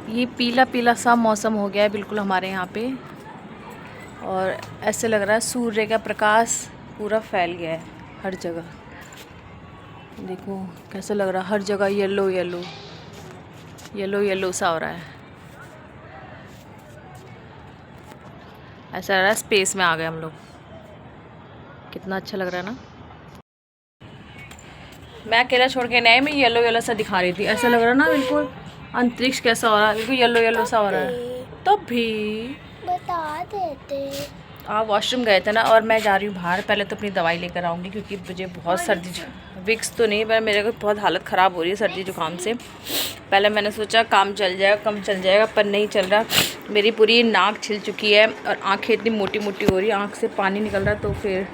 ये पीला पीला सा मौसम हो गया है बिल्कुल हमारे यहाँ पे, और ऐसे लग रहा है सूर्य का प्रकाश पूरा फैल गया है हर जगह। देखो कैसा लग रहा है, हर जगह येलो येलो येलो येलो सा हो रहा है। ऐसा लग रहा है स्पेस में आ गए हम लोग। कितना अच्छा लग रहा है ना। मैं अकेला छोड़ के नहीं, मैं येलो येलो सा दिखा रही थी। ऐसा लग रहा है ना बिल्कुल अंतरिक्ष कैसा हो रहा है, बिल्कुल येलो येलो सा हो रहा है। तो भी बता देते। आप वॉशरूम गए थे ना, और मैं जा रही हूँ बाहर। पहले तो अपनी दवाई लेकर आऊँगी क्योंकि मुझे बहुत सर्दी, विक्स तो नहीं पर मेरे को बहुत हालत ख़राब हो रही है सर्दी जुकाम से। पहले मैंने सोचा काम चल जाएगा, कम चल जाएगा, पर नहीं चल रहा। मेरी पूरी नाक छिल चुकी है और आँखें इतनी मोटी मोटी हो रही है, आँख से पानी निकल रहा है। तो फिर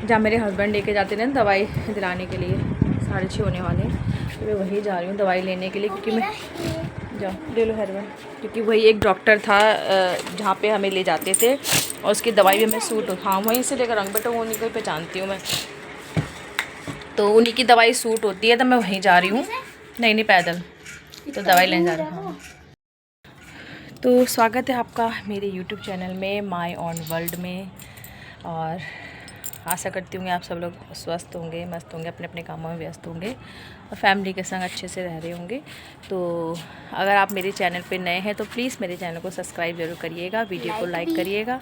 जहाँ मेरे हस्बैंड लेके जाते हैं दवाई दिलाने के लिए, 6:30 होने वाले हैं, तो मैं वहीं जा रही हूँ दवाई लेने के लिए। क्योंकि मैं जाओ ले लो हेरवन, क्योंकि वही एक डॉक्टर था जहाँ पे हमें ले जाते थे, और उसकी दवाई भी हमें सूट हो। हाँ वहीं से लेकर आऊँगी बेटा, वो उन्हीं को ही पहचानती हूँ मैं, तो उन्हीं की दवाई सूट होती है, तो मैं वहीं जा रही हूँ। नहीं पैदल, तो दवाई लेने जा रही हूँ। तो स्वागत है आपका मेरे यूट्यूब चैनल में, माय ऑन वर्ल्ड में। और आशा करती हूँ आप सब लोग स्वस्थ होंगे, मस्त होंगे, अपने अपने कामों में व्यस्त होंगे और फैमिली के संग अच्छे से रह रहे होंगे। तो अगर आप मेरे चैनल पे नए हैं तो प्लीज़ मेरे चैनल को सब्सक्राइब ज़रूर करिएगा, वीडियो को लाइक करिएगा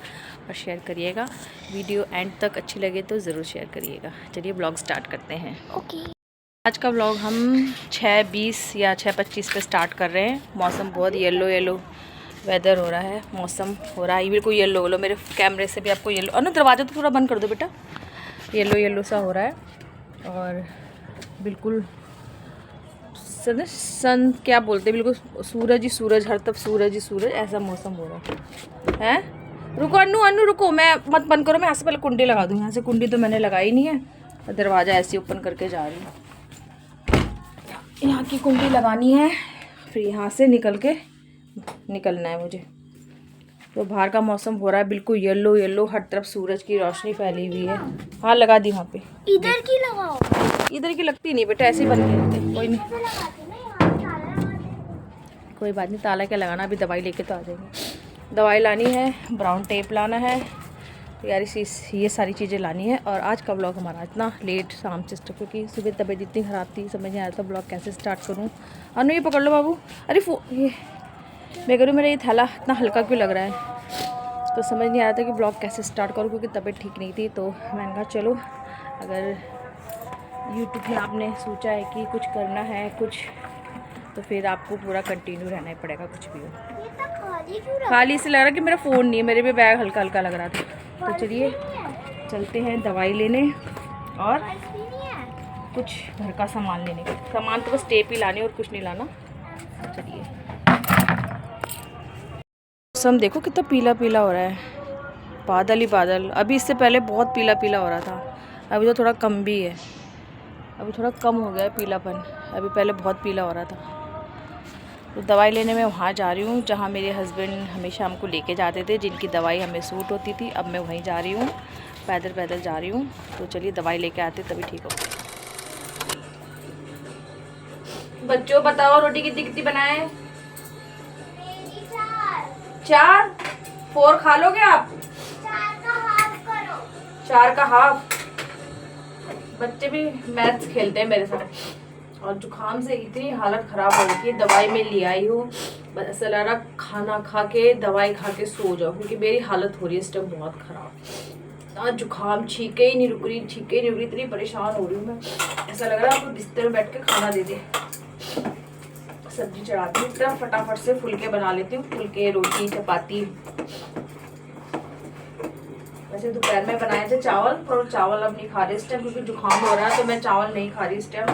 और शेयर करिएगा। वीडियो एंड तक अच्छी लगे तो ज़रूर शेयर करिएगा। चलिए ब्लॉग स्टार्ट करते हैं। ओके। आज का ब्लॉग हम 6:20 या 6:25 पे स्टार्ट कर रहे हैं। मौसम बहुत येलो येलो वेदर हो रहा है, मौसम हो रहा है ये बिल्कुल येलो येलो। मेरे कैमरे से भी आपको येलो, और ना दरवाज़ा तो थोड़ा बंद कर दो बेटा, येलो येलो सा हो रहा है। और बिल्कुल सन क्या बोलते हैं, बिल्कुल सूरज ही सूरज, हर तरफ सूरज ही सूरज, ऐसा मौसम हो रहा है। रुको अन्नू, अन्नू रुको, मैं मत बंद करो, मैं यहाँ से पहले कुंडी लगा दूँ। यहाँ से कुंडी तो मैंने लगाई नहीं है, और दरवाज़ा ऐसे ओपन करके जा रही हूँ। यहाँ की कुंडी लगानी है, फिर यहाँ से निकलना है मुझे। तो बाहर का मौसम हो रहा है बिल्कुल येलो येलो, हर तरफ सूरज की रोशनी फैली हुई है। हाँ लगा दी वहाँ पे। इधर की लगाओ। इधर की लगती नहीं बेटा, ऐसे ही बंद करते। कोई नहीं, कोई बात नहीं, ताला क्या लगाना, अभी दवाई लेके तो आ जाएंगे। दवाई लानी है, ब्राउन टेप लाना है, तो यार ये सारी चीज़ें लानी है। और आज का ब्लॉग हमारा इतना लेट शाम से, क्योंकि सुबह तबीयत इतनी ख़राब थी, समझ नहीं आया था ब्लॉग कैसे स्टार्ट करूँ। अनु ये पकड़ लो बाबू। अरे ये मैं करूँ, मेरा ये थैला इतना हल्का क्यों लग रहा है, तो समझ नहीं आ रहा था कि ब्लॉग कैसे स्टार्ट करूँ, क्योंकि तबीयत ठीक नहीं थी। तो मैंने कहा चलो, अगर यूट्यूब में आपने सोचा है कि कुछ करना है कुछ, तो फिर आपको पूरा कंटिन्यू रहना ही पड़ेगा, कुछ भी हो। खाली से लग रहा कि मेरा फ़ोन नहीं है, मेरे पे बैग हल्का हल्का लग रहा था। तो चलिए चलते हैं दवाई लेने और कुछ घर का सामान लेने का। सामान तो बस टेप ही लानी और कुछ नहीं लाना। चलिए, मौसम देखो कितना पीला पीला हो रहा है, बादल ही बादल। अभी इससे पहले बहुत पीला पीला हो रहा था, अभी तो थोड़ा कम भी है, अभी थोड़ा कम हो गया है पीलापन। अभी पहले बहुत पीला हो रहा था। तो दवाई लेने में वहाँ जा रही हूँ जहाँ मेरे हस्बैंड हमेशा हमको लेके जाते थे, जिनकी दवाई हमें सूट होती थी। अब मैं वहीं जा रही हूँ, पैदल पैदल जा रही हूँ। तो चलिए दवाई लेके आते तभी ठीक हो। बच्चों बताओ रोटी कितनी कितनी बनाए? 4। 4 खा लोगे आप? 4 का हाफ करो। 4 का हाफ। बच्चे भी मैथ्स खेलते हैं मेरे साथ। और जुकाम से इतनी हालत ख़राब हो रही है, दवाई में ले आई हूँ, बस ऐसा लग रहा खाना खा के दवाई खा के सो जाओ, क्योंकि मेरी हालत हो रही है इस टाइम बहुत ख़राब। आज जुकाम छींके ही नहीं रुक रही, इतनी परेशान हो रही हूँ मैं। ऐसा लग रहा है आपको बिस्तर में बैठ के खाना दे दे। सब्जी चढ़ाती हूँ, इतना फटाफट से फुलके बना लेती हूँ, फुलके रोटी चपाती। वैसे दोपहर में बनाए थे चावल, पर चावल अब नहीं खा रहे इस टाइम, क्योंकि जुकाम हो रहा है, तो मैं चावल नहीं खा रही इस टाइम।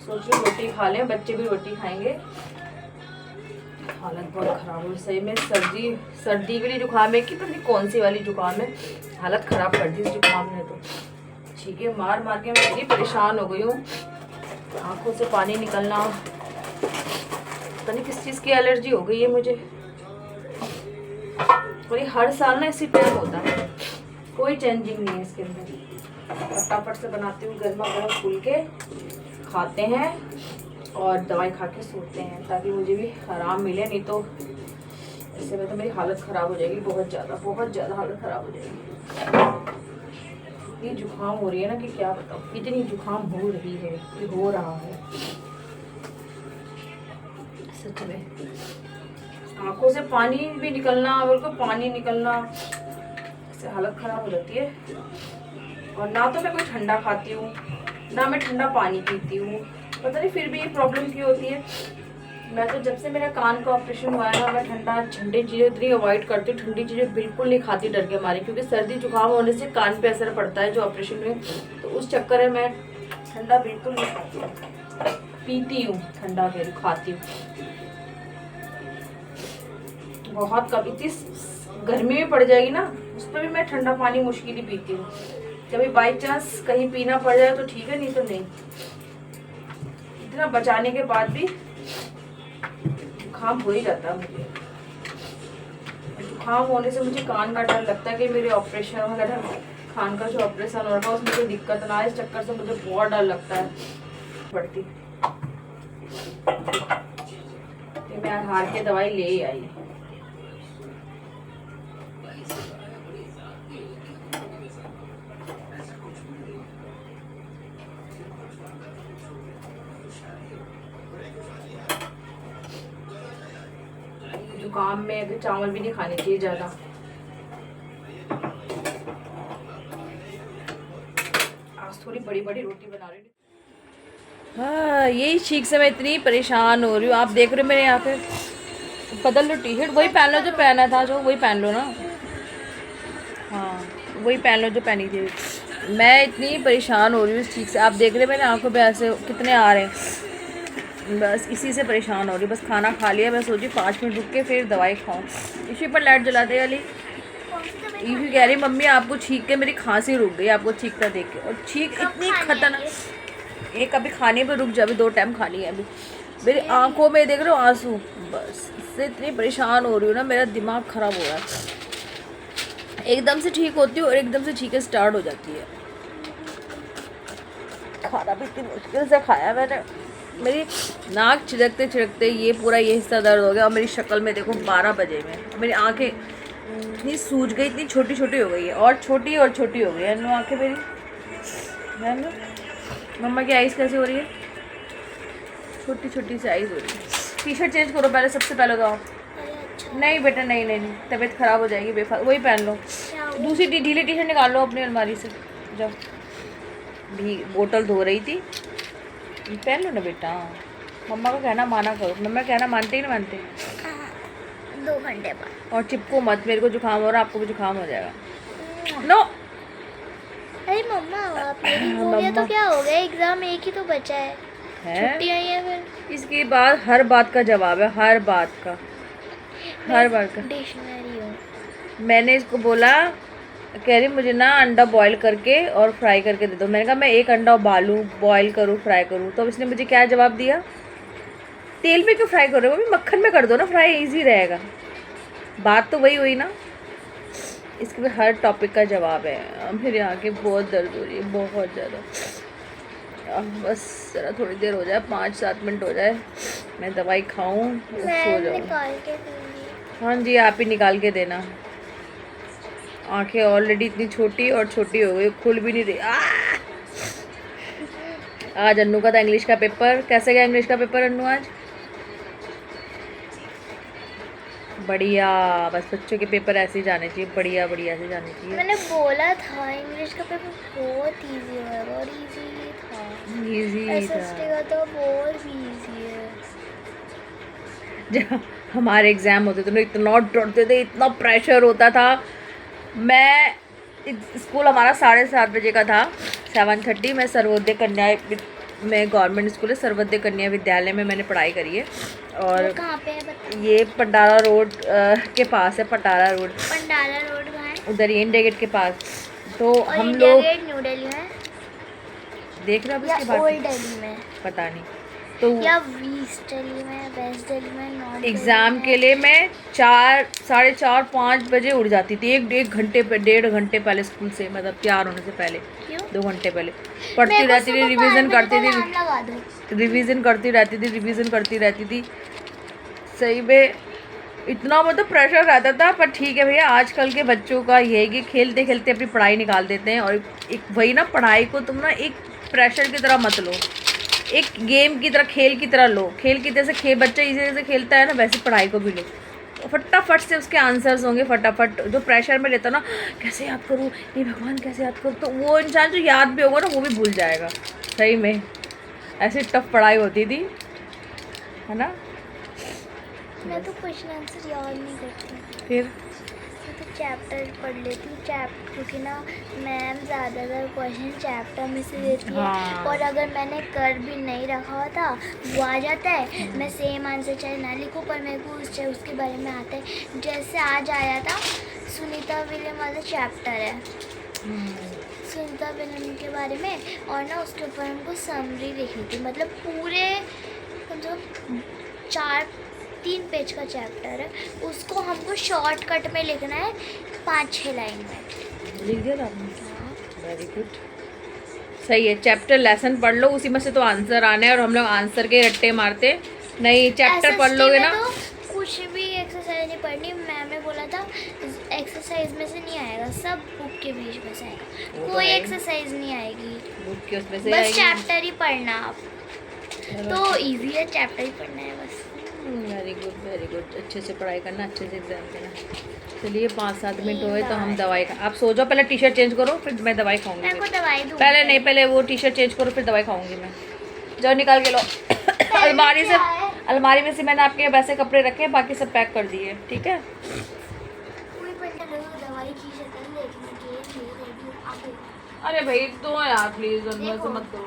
सोच रही रोटी खा लें, बच्चे भी रोटी खाएंगे। हालत बहुत ख़राब हो सही में, सर्दी वाली जुकाम है कि पता नहीं कौन सी वाली जुकाम है, हालत ख़राब कर दी इस जुकाम ने। तो छींके मार मार के मैं इतनी परेशान हो गई हूँ, आँखों से पानी निकलना, पता नहीं किस चीज़ की एलर्जी हो गई है मुझे। और ये हर साल ना इसी टाइम होता है, कोई चेंजिंग नहीं है इसके अंदर। फटाफट से बनाती हूँ गर्मा गर्म फुलके, खाते हैं और दवाई खा के सोते हैं ताकि मुझे भी आराम मिले, नहीं तो इससे में तो मेरी हालत ख़राब हो जाएगी, बहुत ज़्यादा हालत ख़राब हो जाएगी। इतनी जुकाम हो रही है ना कि क्या बताऊँ, इतनी जुकाम हो रही है कि हो रहा है सच में। आंखों से पानी भी निकलना, और को पानी निकलना, इससे हालत ख़राब हो जाती है। और ना तो मैं कोई ठंडा खाती हूँ, ना मैं ठंडा पानी पीती हूँ, पता नहीं फिर भी ये प्रॉब्लम क्यों होती है। मैं तो जब से मेरा कान का ऑपरेशन हुआ है ना, मैं ठंडी चीज़ें इतनी अवॉइड करती हूँ, ठंडी चीज़ें बिल्कुल नहीं खाती डर के मारे, क्योंकि सर्दी जुकाम होने से कान पे असर पड़ता है जो ऑपरेशन में, तो उस चक्कर में मैं ठंडा बिल्कुल नहीं खाती हूँ। पीती हूँ ठंडा, फिर खाती हूँ बहुत कम। इतनी गर्मी में पड़ जाएगी ना, उस पर भी मैं ठंडा पानी मुश्किल ही पीती हूँ। कभी बाई चांस कहीं पीना पड़ जाए तो ठीक है, नहीं तो नहीं। इतना बचाने के बाद भी जुकाम हो ही जाता है मुझे। जुकाम होने से मुझे कान का डर लगता है कि मेरे ऑपरेशन वगैरह, कान का जो ऑपरेशन हो रहा है उसमें कोई दिक्कत ना आए, इस चक्कर से मुझे बहुत डर लगता है पड़ती। तो मैं हार के दवाई ले ही आई। जुकाम में अगर चावल भी नहीं खाने चाहिए ज़्यादा। आज थोड़ी बड़ी बड़ी रोटी बना रही हूँ। हाँ, यही चीख से मैं इतनी परेशान हो रही हूँ। आप देख रहे हो मेरे यहाँ पे, बदल लो टी शर्ट, वही पहन लो जो पहना था, जो वही पहन लो ना। हाँ, वही पहन लो जो पहनी थी। मैं इतनी परेशान हो रही हूँ इस चीज़ से। आप देख रहे हो मेरे आंखों पे ऐसे कितने आ रहे हैं, बस इसी से परेशान हो रही हूँ। बस खाना खा लिया, मैं सोची 5 मिनट रुक के फिर दवाई खाऊँ। इसी पर लाइट जलाते वाली ईशू कह रही मम्मी आपको छींक के मेरी खांसी रुक गई, आपको छींकता देख के। और छींक इतनी खतरनाक, एक अभी खाने पर रुक जा, अभी 2 टाइम खानी है। अभी मेरी आंखों में देख रहे हो आंसू, बस इससे इतनी परेशान हो रही हूँ ना, मेरा दिमाग ख़राब हो रहा है। एकदम से ठीक होती है और एकदम से छींकें स्टार्ट हो जाती है। खाना भी इतनी मुश्किल से खाया मैंने, मेरी नाक छिड़कते छिड़कते ये पूरा ये हिस्सा दर्द हो गया। और मेरी शक्ल में देखो 12 बजे में मेरी आंखें इतनी सूज गई, इतनी छोटी छोटी हो गई है, और छोटी हो गई है नो आंखें मेरी। मम्मा की आइज़ कैसे हो रही है, छोटी छोटी सी आइज़ हो रही है। टी शर्ट चेंज करो पहले, सबसे पहले तो आप। नहीं बेटा नहीं, तबीयत ख़राब हो जाएगी बेफालतू, वही पहन लो। दूसरी ढीली टी शर्ट निकाल लो अपनी अलमारी से, जाओ। बोतल धो रही थी, पहन लो ना बेटा। मम्मा का कहना माना करो, मम्मा कहना मानते ही नहीं मानते। 2 घंटे बाद। और चिपको मत, मेरे को जुकाम हो रहा है, आपको भी जुकाम हो जाएगा। नो अरे मम्मा आप मेरी हो गया तो क्या हो गया, एग्जाम एक ही तो बचा है, छुट्टी आई है फिर। इसके बाद हर बात का जवाब है, हर बात का। डिक्शनरी हो। मैंने इसको बोला, कह रही मुझे ना अंडा बॉईल करके और फ्राई करके दे दो। मैंने कहा मैं एक अंडा उबालूं, बॉईल करूं, फ्राई करूं, तो इसने मुझे क्या जवाब दिया, तेल में क्यों फ्राई कर रहे हो, मम्मी मक्खन में कर दो ना फ्राई, इजी रहेगा। बात तो वही हुई ना। इसके बाद हर टॉपिक का जवाब है। मेरे आँखें बहुत दर्द हो रही है, बहुत ज़्यादा। बस ज़रा थोड़ी देर हो जाए, 5-7 मिनट हो जाए, मैं दवाई खाऊं और सो जाऊँ। हाँ जी, आप ही निकाल के देना। आंखें ऑलरेडी इतनी छोटी और छोटी हो गई, खुल भी नहीं रही। आज अन्नू का था इंग्लिश का पेपर। कैसे गया इंग्लिश का पेपर अन्नू आज? बढ़िया, बस बच्चों के पेपर ऐसे ही जाने चाहिए, बढ़िया बढ़िया से जाने चाहिए। मैंने बोला था इंग्लिश का पेपर बहुत इजी है, बहुत इजी था। इजी एसएसटी का तो बहुत इजी है। जब हमारे एग्ज़ाम होते थे ना, इतना डरते थे, इतना प्रेशर होता था। मैं स्कूल हमारा 7:30 बजे का था, 7:30। मैं सर्वोदय कन्या में, गवर्नमेंट स्कूल है सर्वोदय कन्या विद्यालय में मैंने पढ़ाई करी है। और कहाँ पे है बता? ये पंडारा रोड के पास है, पंडारा रोड कहाँ है? उधर ही इंडिया गेट के पास। तो और हम इंडिया लोग गेट न्यू दिल्ली में देख रहे हो या इसके बाद ओल्ड दिल्ली में, पता नहीं। तो या ईस्ट दिल्ली में, वेस्ट दिल्ली में, नॉर्थ एग्ज़ाम के लिए मैं 4, 4:30, 5 बजे उठ जाती थी। एक घंटे पे, 1.5 घंटे पहले स्कूल से, मतलब तैयार होने से पहले। क्यों? 2 घंटे पहले पढ़ती रहती थी, रिवीजन करती थी। रिवीजन करती रहती थी। सही में इतना मतलब प्रेशर रहता था, पर ठीक है भैया, आजकल के बच्चों का ये है कि खेलते खेलते अपनी पढ़ाई निकाल देते हैं। और एक वही ना, पढ़ाई को तुम ना एक प्रेशर की तरह मत लो, एक गेम की तरह, खेल की तरह लो। खेल की तरह से बच्चा इसी तरह से खेलता है ना, वैसे पढ़ाई को भी लो। फटाफट से उसके आंसर्स होंगे, फटाफट। जो प्रेशर में लेता ना, कैसे याद करूँ, ये भगवान कैसे याद करूँ, तो वो इंसान जो याद भी होगा ना वो भी भूल जाएगा। सही में ऐसी टफ पढ़ाई होती थी, है ना। मैं तो क्वेश्चन आंसर याद नहीं करती, फिर मैं तो चैप्टर पढ़ लेती हूँ। क्योंकि ना मैम ज़्यादातर क्वेश्चन चैप्टर में से देती है। हाँ। और अगर मैंने कर भी नहीं रखा होता वो आ जाता है। मैं सेम आंसर चाहे ना लिखूँ, पर मेरे को उसके बारे में आता है। जैसे आज आया था सुनीता विलियम वाला चैप्टर है, सुनीता विलियम के बारे में, और ना उसके ऊपर हमको समरी लिखनी थी। मतलब पूरे मतलब 3 पेज का चैप्टर है, उसको हमको शॉर्टकट में लिखना है 5-6 लाइन में। लिख दिया आपने? वेरी गुड, सही है। चैप्टर लेसन पढ़ लो, उसी में से तो आंसर आना है, और हम लोग आंसर के रट्टे मारते नहीं। चैप्टर पढ़ लोगे ना, तो कुछ भी एक्सरसाइज नहीं पढ़नी। मैम ने बोला था एक्सरसाइज में से नहीं आएगा, सब बुक के बीच में से आएगा, कोई एक्सरसाइज नहीं आएगी, बुक के उसमें से बस चैप्टर ही पढ़ना आप। तो इजी है, चैप्टर ही पढ़ना है बस। वेरी गुड, अच्छे से पढ़ाई करना, अच्छे से एग्जाम देना। चलिए 5-7 मिनट हुए तो हम दवाई का, आप सो जाओ, पहले टी शर्ट चेंज करो, फिर मैं दवाई खाऊंगी। मैं को दवाई दूँ पहले नहीं, पहले वो टी शर्ट चेंज करो, फिर दवाई खाऊंगी मैं। जाओ निकाल के लो अलमारी में से मैंने आपके वैसे कपड़े रखे हैं, बाकी सब पैक कर दिए, ठीक है। दवाई की शक्ल देखने के अरे भाई दो यार प्लीज, वैसे मत करो।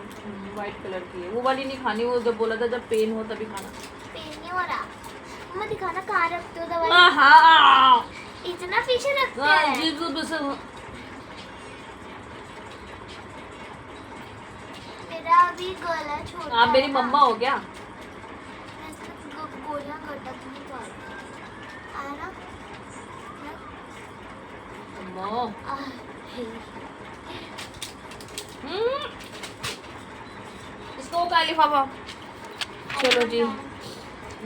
वाइट कलर की है, वो वाली नहीं खानी, वो जब बोला था जब पेन हो तभी खाना। पेन नहीं हो रहा, मम्मा दिखाना कहाँ रखते हो दवाई, इतना पीछे रखते हैं। मेरा अभी गला छोटा, आप मेरी मम्मा हो क्या? गोलियां गटक नहीं पाती है ना। इसको का लिफाफा। चलो जी,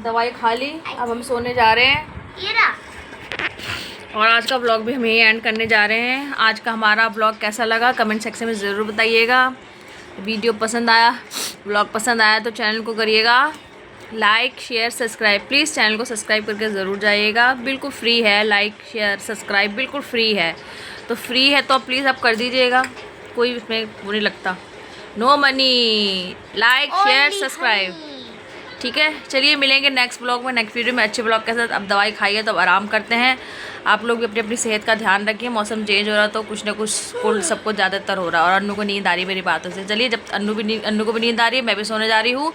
दवाई खा ली, अब हम सोने जा रहे हैं। ये रहा। और आज का ब्लॉग भी हम यही एंड करने जा रहे हैं। आज का हमारा ब्लॉग कैसा लगा कमेंट सेक्शन में ज़रूर बताइएगा। वीडियो पसंद आया, ब्लॉग पसंद आया तो चैनल को करिएगा like, share, subscribe. Please channel को सब्सक्राइब करके ज़रूर जाइएगा, बिल्कुल फ्री है। लाइक, शेयर, सब्सक्राइब बिल्कुल फ्री है, तो फ्री है तो प्लीज़ आप कर दीजिएगा, कोई उसमें वो नहीं लगता, no money. Like, share, subscribe, ठीक है। चलिए मिलेंगे नेक्स्ट ब्लॉग में, नेक्स्ट वीडियो में अच्छे ब्लॉग के साथ। अब दवाई खाइए तो अब आराम करते हैं। आप लोग भी अपनी अपनी सेहत का ध्यान रखिए, मौसम चेंज हो रहा तो कुछ ना कुछ सबको ज़्यादातर हो रहा है। और अन्नू को नींद आ रही मेरी बातों से। चलिए, जब अन्नू को भी नींद आ रही है, मैं भी सोने जा रही हूँ।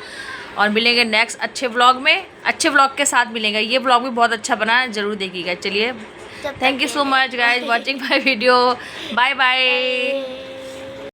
और मिलेंगे नेक्स्ट अच्छे ब्लॉग में, अच्छे ब्लॉग के साथ मिलेंगे। ये ब्लॉग भी बहुत अच्छा बना है, ज़रूर देखिएगा। चलिए, thank you so much guys watching my video. Bye bye.